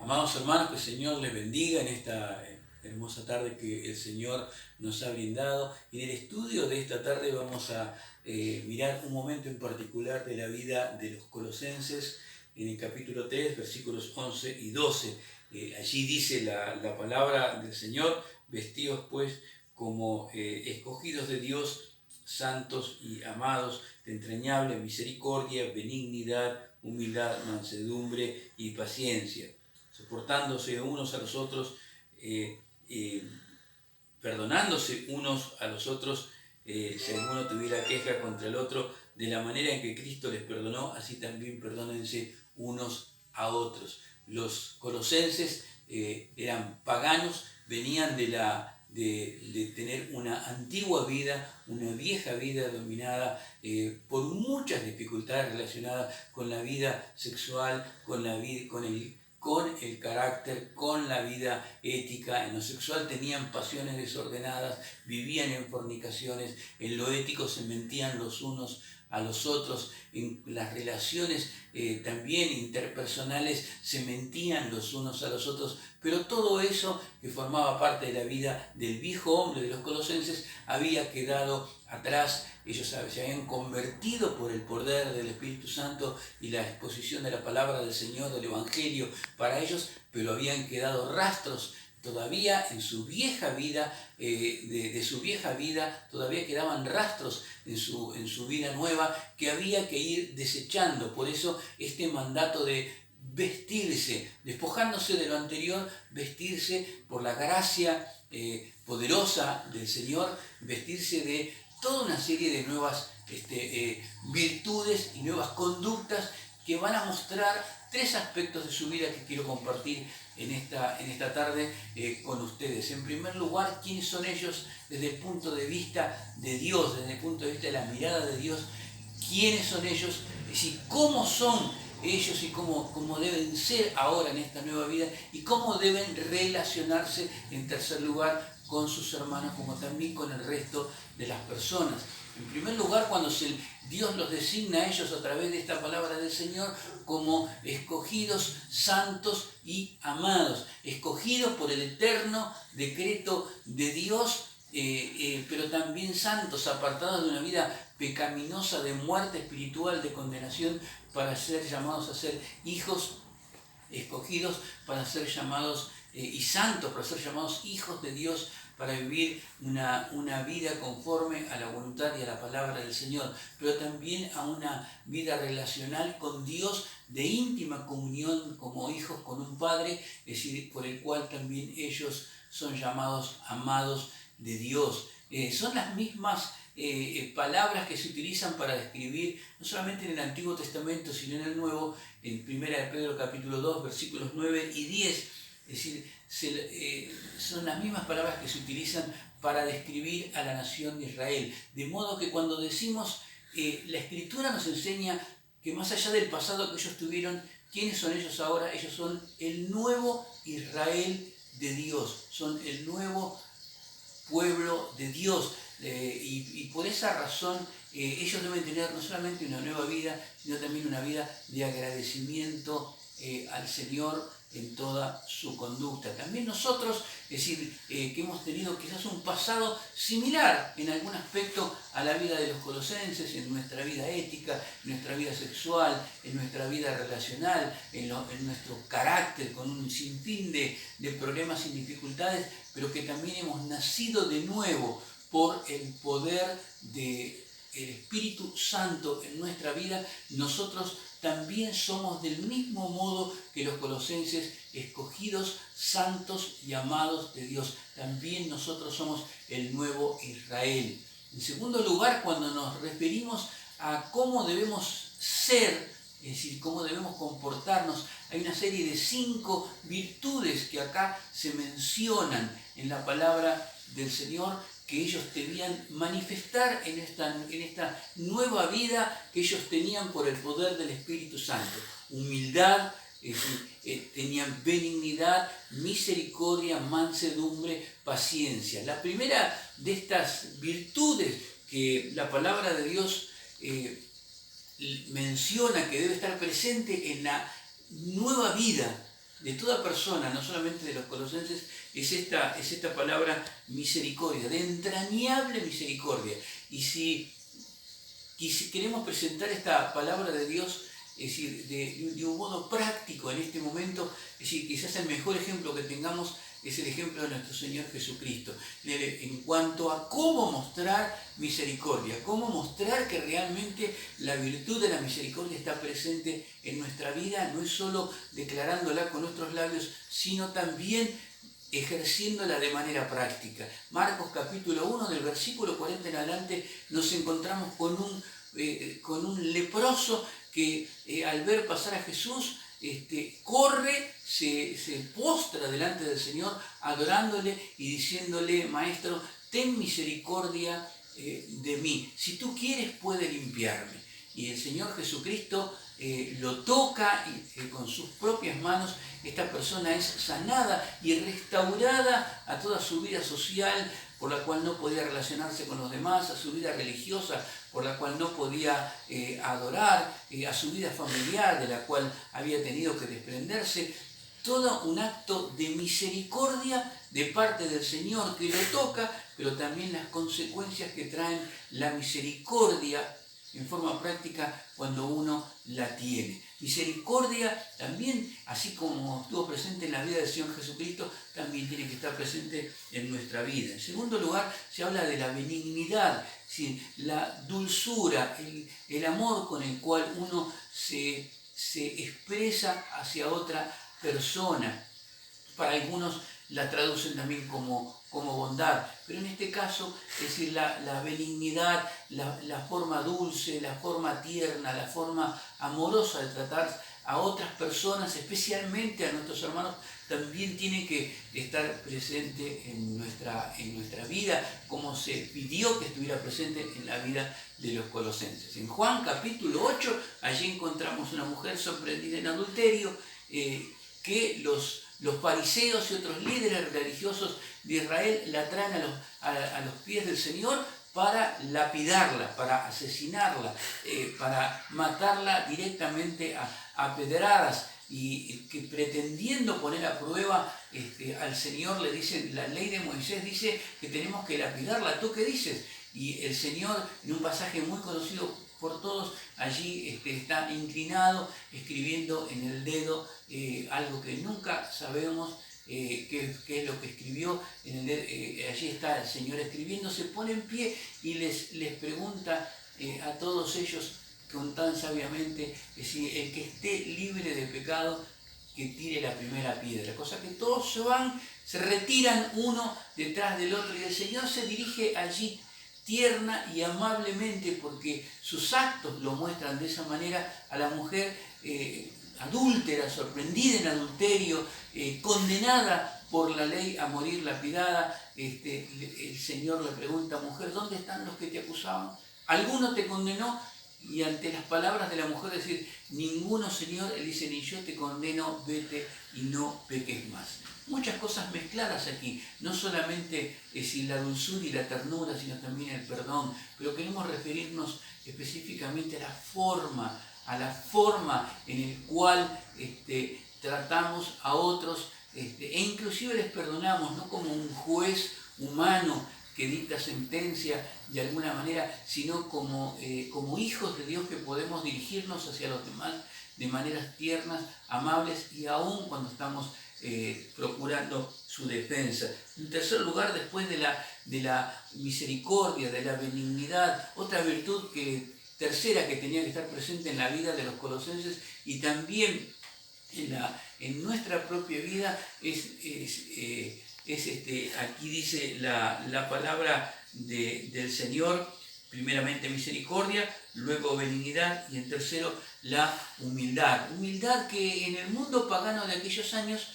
Amados hermanos, que el Señor les bendiga en esta hermosa tarde que el Señor nos ha brindado. En el estudio de esta tarde vamos a mirar un momento en particular de la vida de los colosenses, en el capítulo 3, versículos 11 y 12. Allí dice la palabra del Señor: vestidos pues como escogidos de Dios, santos y amados, de entrañable misericordia, benignidad, humildad, mansedumbre y paciencia, soportándose unos a los otros, eh, eh, perdonándose unos a los otros, si alguno tuviera queja contra el otro, de la manera en que Cristo les perdonó, así también perdónense unos a otros. Los colosenses eran paganos, venían de tener una antigua vida, una vieja vida dominada por muchas dificultades relacionadas con la vida sexual, con el carácter, con la vida ética. En lo sexual tenían pasiones desordenadas, vivían en fornicaciones, en lo ético se mentían los unos a los otros, en las relaciones también interpersonales se mentían los unos a los otros, pero todo eso que formaba parte de la vida del viejo hombre de los colosenses había quedado atrás. Ellos se habían convertido por el poder del Espíritu Santo y la exposición de la palabra del Señor, del Evangelio para ellos, pero habían quedado rastros todavía en su vieja vida, de su vieja vida, todavía quedaban rastros en su vida nueva que había que ir desechando. Por eso este mandato de vestirse, despojándose de lo anterior, vestirse por la gracia poderosa del Señor, vestirse de toda una serie de nuevas virtudes y nuevas conductas que van a mostrar tres aspectos de su vida que quiero compartir en esta tarde con ustedes. En primer lugar, ¿quiénes son ellos desde el punto de vista de Dios, desde el punto de vista de la mirada de Dios? ¿Quiénes son ellos? Es decir, ¿cómo son ellos y cómo deben ser ahora en esta nueva vida? Y cómo deben relacionarse, en tercer lugar, con sus hermanos, como también con el resto de las personas. En primer lugar, cuando Dios los designa a ellos a través de esta palabra del Señor como escogidos, santos y amados. Escogidos por el eterno decreto de Dios, pero también santos, apartados de una vida pecaminosa, de muerte espiritual, de condenación, para ser llamados a ser hijos escogidos, para ser llamados y santos, para ser llamados hijos de Dios, para vivir una vida conforme a la voluntad y a la palabra del Señor, pero también a una vida relacional con Dios, de íntima comunión como hijos con un Padre, es decir, por el cual también ellos son llamados amados de Dios. Son las mismas palabras que se utilizan para describir, no solamente en el Antiguo Testamento, sino en el Nuevo, en 1 de Pedro capítulo 2, versículos 9 y 10. Es decir, son las mismas palabras que se utilizan para describir a la nación de Israel. De modo que cuando decimos, la Escritura nos enseña que más allá del pasado que ellos tuvieron, ¿quiénes son ellos ahora? Ellos son el nuevo Israel de Dios, son el nuevo pueblo de Dios. Y por esa razón ellos deben tener no solamente una nueva vida, sino también una vida de agradecimiento al Señor en toda su conducta. También nosotros, es decir, que hemos tenido quizás un pasado similar en algún aspecto a la vida de los colosenses, en nuestra vida ética, en nuestra vida sexual, en nuestra vida relacional, en nuestro carácter, con un sinfín de problemas y dificultades, pero que también hemos nacido de nuevo por el poder del Espíritu Santo en nuestra vida. Nosotros también somos del mismo modo que los colosenses, escogidos, santos y amados de Dios. También nosotros somos el nuevo Israel. En segundo lugar, cuando nos referimos a cómo debemos ser, es decir, cómo debemos comportarnos, hay una serie de 5 virtudes que acá se mencionan en la palabra del Señor, que ellos debían manifestar en esta nueva vida que ellos tenían por el poder del Espíritu Santo. Humildad, es decir, tenían benignidad, misericordia, mansedumbre, paciencia. La primera de estas virtudes que la palabra de Dios menciona que debe estar presente en la nueva vida de toda persona, no solamente de los colosenses, es esta palabra misericordia, de entrañable misericordia. Y si queremos presentar esta palabra de Dios, es decir, de un modo práctico en este momento, es decir, quizás el mejor ejemplo que tengamos es el ejemplo de nuestro Señor Jesucristo, en cuanto a cómo mostrar misericordia, cómo mostrar que realmente la virtud de la misericordia está presente en nuestra vida, no es solo declarándola con nuestros labios, sino también ejerciéndola de manera práctica. Marcos capítulo 1, del versículo 40 en adelante, nos encontramos con un leproso que al ver pasar a Jesús, corre, se postra delante del Señor, adorándole y diciéndole: Maestro, ten misericordia de mí. Si tú quieres, puedes limpiarme. Y el Señor Jesucristo lo toca y con sus propias manos esta persona es sanada y restaurada a toda su vida social, por la cual no podía relacionarse con los demás, a su vida religiosa, por la cual no podía adorar, a su vida familiar, de la cual había tenido que desprenderse. Todo un acto de misericordia de parte del Señor que lo toca, pero también las consecuencias que traen la misericordia en forma práctica cuando uno la tiene. Misericordia también, así como estuvo presente en la vida del Señor Jesucristo, también tiene que estar presente en nuestra vida. En segundo lugar, se habla de la benignidad, ¿sí? La dulzura, el amor con el cual uno se expresa hacia otra persona. Para algunos la traducen también como bondad, pero en este caso, es decir, la benignidad, la forma dulce, la forma tierna, la forma amorosa de tratar a otras personas, especialmente a nuestros hermanos, también tiene que estar presente en nuestra vida, como se pidió que estuviera presente en la vida de los colosenses. En Juan capítulo 8, allí encontramos una mujer sorprendida en adulterio, que los fariseos y otros líderes religiosos de Israel la traen a los pies del Señor para lapidarla, para asesinarla, para matarla directamente a pedradas, y que pretendiendo poner a prueba al Señor le dicen: la ley de Moisés dice que tenemos que lapidarla, ¿tú qué dices? Y el Señor, en un pasaje muy conocido por todos, allí está inclinado, escribiendo en el dedo algo que nunca sabemos qué es lo que escribió. Allí está el Señor escribiendo, se pone en pie y les pregunta a todos ellos con tan sabiamente, si el que esté libre de pecado, que tire la primera piedra. Cosa que todos se retiran uno detrás del otro, y el Señor se dirige allí tierna y amablemente, porque sus actos lo muestran de esa manera, a la mujer adúltera, sorprendida en adulterio, condenada por la ley a morir lapidada. El Señor le pregunta: mujer, ¿dónde están los que te acusaban? ¿Alguno te condenó? Y ante las palabras de la mujer decir: ninguno, Señor, él dice: ni yo te condeno, vete y no peques más. Muchas cosas mezcladas aquí, no solamente la dulzura y la ternura, sino también el perdón, pero queremos referirnos específicamente a la forma en la cual tratamos a otros, e inclusive les perdonamos, no como un juez humano que dicta sentencia de alguna manera, sino como hijos de Dios que podemos dirigirnos hacia los demás de maneras tiernas, amables, y aún cuando estamos procurando su defensa. En tercer lugar, después de la misericordia, de la benignidad, otra virtud tercera que tenía que estar presente en la vida de los colosenses y también en nuestra propia vida aquí dice la palabra del Señor: primeramente misericordia, luego benignidad, y en tercero la humildad. Humildad que en el mundo pagano de aquellos años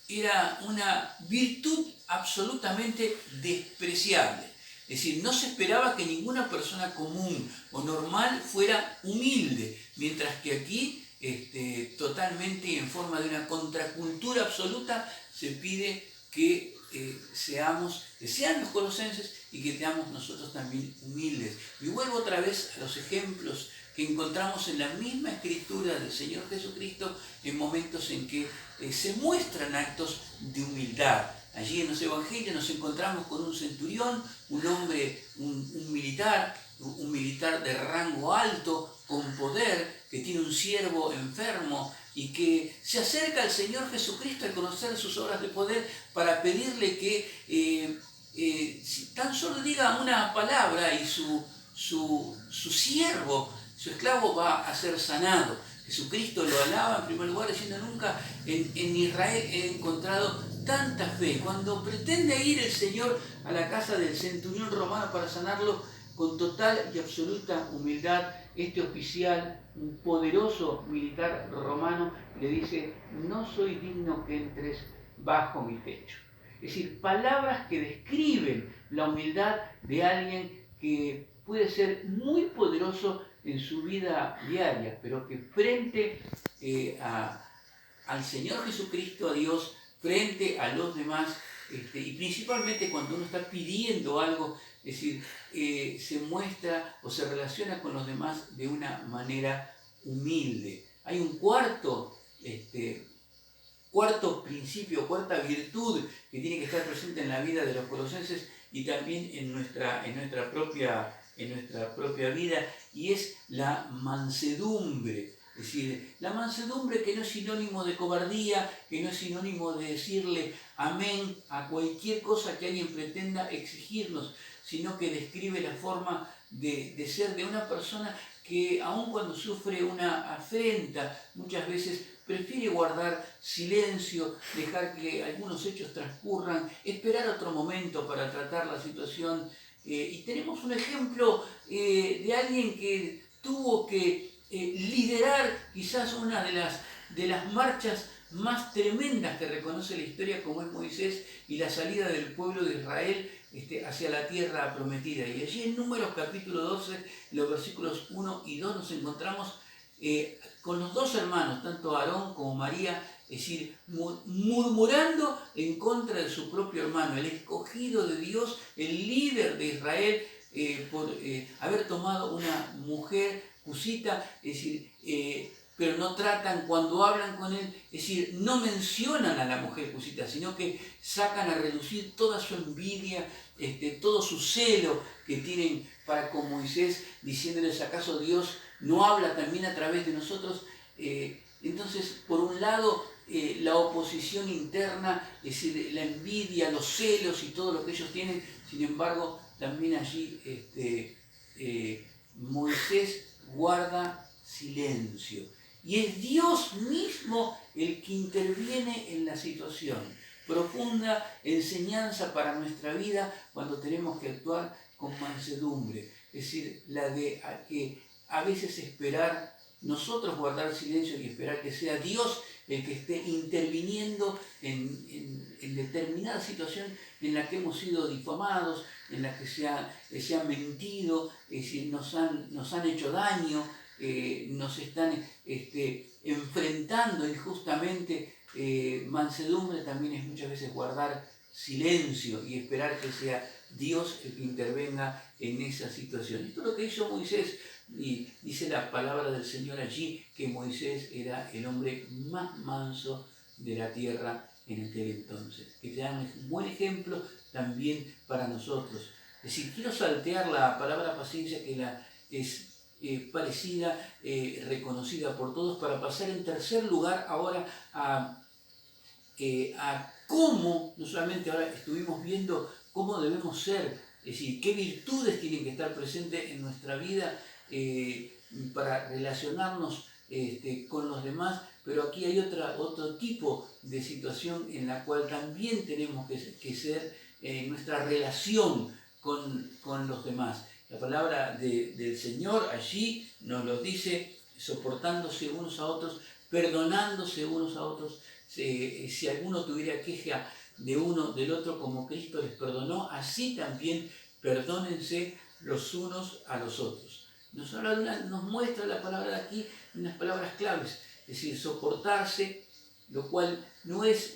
era una virtud absolutamente despreciable. Es decir, no se esperaba que ninguna persona común o normal fuera humilde, mientras que aquí totalmente en forma de una contracultura absoluta se pide que sean los colosenses y que seamos nosotros también humildes. Y vuelvo otra vez a los ejemplos que encontramos en la misma escritura del Señor Jesucristo en momentos en que se muestran actos de humildad. Allí en los evangelios nos encontramos con un centurión, un hombre, un militar de rango alto, con poder, que tiene un siervo enfermo y que se acerca al Señor Jesucristo al conocer sus obras de poder para pedirle que si tan solo diga una palabra y su siervo, su esclavo va a ser sanado. Jesucristo lo alaba en primer lugar diciendo: nunca en Israel he encontrado tanta fe. Cuando pretende ir el Señor a la casa del centurión romano para sanarlo, con total y absoluta humildad, este oficial, un poderoso militar romano, le dice: no soy digno que entres bajo mi techo. Es decir, palabras que describen la humildad de alguien que puede ser muy poderoso en su vida diaria, pero que frente al Señor Jesucristo, a Dios, frente a los demás, y principalmente cuando uno está pidiendo algo, es decir, se muestra o se relaciona con los demás de una manera humilde. Hay un cuarto principio, cuarta virtud que tiene que estar presente en la vida de los colosenses y también en nuestra propia vida, y es la mansedumbre. Es decir, la mansedumbre, que no es sinónimo de cobardía, que no es sinónimo de decirle amén a cualquier cosa que alguien pretenda exigirnos, sino que describe la forma de ser de una persona que, aun cuando sufre una afrenta, muchas veces prefiere guardar silencio, dejar que algunos hechos transcurran, esperar otro momento para tratar la situación. Y tenemos un ejemplo de alguien que tuvo que liderar quizás una de las marchas más tremendas que reconoce la historia, como es Moisés y la salida del pueblo de Israel hacia la tierra prometida. Y allí en Números capítulo 12, los versículos 1 y 2, nos encontramos con los dos hermanos, tanto Aarón como María, es decir, murmurando en contra de su propio hermano, el escogido de Dios, el líder de Israel, por haber tomado una mujer cusita, es decir, pero no tratan, cuando hablan con él, es decir, no mencionan a la mujer cusita, sino que sacan a relucir toda su envidia, todo su celo que tienen para con Moisés, diciéndoles: ¿acaso Dios no habla también a través de nosotros? Entonces, por un lado, la oposición interna, es decir, la envidia, los celos y todo lo que ellos tienen. Sin embargo, también allí Moisés guarda silencio. Y es Dios mismo el que interviene en la situación. Profunda enseñanza para nuestra vida cuando tenemos que actuar con mansedumbre. Es decir, la de que a veces esperar, nosotros guardar silencio y esperar que sea Dios el que esté interviniendo en determinada situación en la que hemos sido difamados, en la que se ha mentido, es decir, nos han hecho daño, nos están enfrentando injustamente. Mansedumbre también es muchas veces guardar silencio y esperar que sea Dios el que intervenga en esa situación. Esto es lo que hizo Moisés, y dice la palabra del Señor allí que Moisés era el hombre más manso de la tierra en aquel entonces. Que te dan un buen ejemplo también para nosotros. Es decir, quiero saltear la palabra paciencia, que es parecida, reconocida por todos, para pasar en tercer lugar ahora a cómo, no solamente ahora estuvimos viendo cómo debemos ser, es decir, qué virtudes tienen que estar presentes en nuestra vida para relacionarnos con los demás, pero aquí hay otro tipo de situación en la cual también tenemos que ser nuestra relación con los demás. La palabra del Señor allí nos lo dice: soportándose unos a otros, perdonándose unos a otros. Si alguno tuviera queja de uno del otro, como Cristo les perdonó, así también perdónense los unos a los otros. Nos muestra la palabra de aquí unas palabras claves, es decir, soportarse, lo cual no es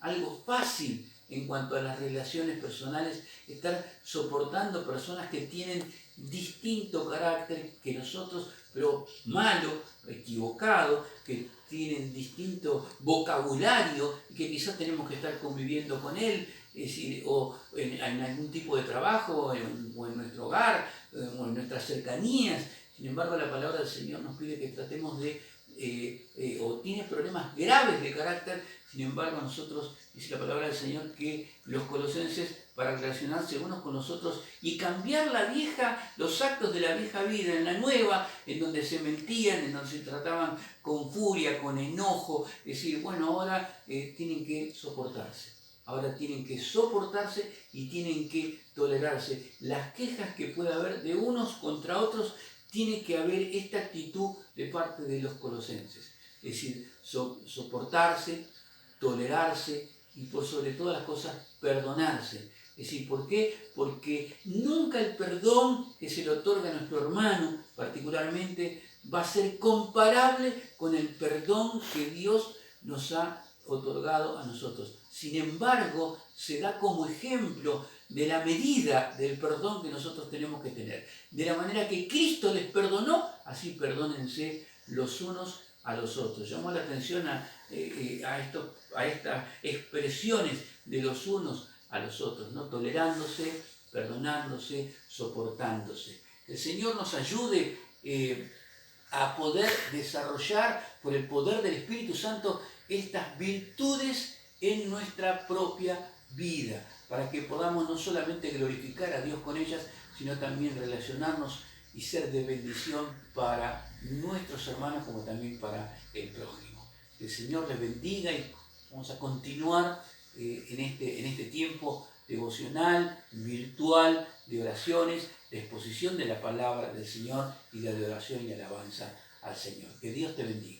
algo fácil, en cuanto a las relaciones personales, estar soportando personas que tienen distinto carácter que nosotros, pero malo, equivocado, que tienen distinto vocabulario y que quizás tenemos que estar conviviendo con él, es decir, o en algún tipo de trabajo, o en nuestro hogar, o en nuestras cercanías. Sin embargo, la palabra del Señor nos pide que tratemos de, o tiene problemas graves de carácter. Sin embargo, nosotros, dice la palabra del Señor, que los colosenses, para relacionarse unos con los otros y cambiar los actos de la vieja vida en la nueva, en donde se mentían, en donde se trataban con furia, con enojo, es decir, bueno, ahora tienen que soportarse. Ahora tienen que soportarse y tienen que tolerarse. Las quejas que pueda haber de unos contra otros, tiene que haber esta actitud de parte de los colosenses. Es decir, soportarse, tolerarse y por sobre todas las cosas perdonarse. Es decir, ¿por qué? Porque nunca el perdón que se le otorga a nuestro hermano, particularmente, va a ser comparable con el perdón que Dios nos ha otorgado a nosotros. Sin embargo, se da como ejemplo de la medida del perdón que nosotros tenemos que tener. De la manera que Cristo les perdonó, así perdónense los unos a los otros. Llamó la atención a estas expresiones de los unos a los otros, ¿no? Tolerándose, perdonándose, soportándose. El Señor nos ayude a poder desarrollar por el poder del Espíritu Santo estas virtudes en nuestra propia vida, para que podamos no solamente glorificar a Dios con ellas, sino también relacionarnos y ser de bendición para nuestros hermanos como también para el prójimo. Que el Señor les bendiga y vamos a continuar en este tiempo devocional, virtual, de oraciones, de exposición de la palabra del Señor y de adoración y alabanza al Señor. Que Dios te bendiga.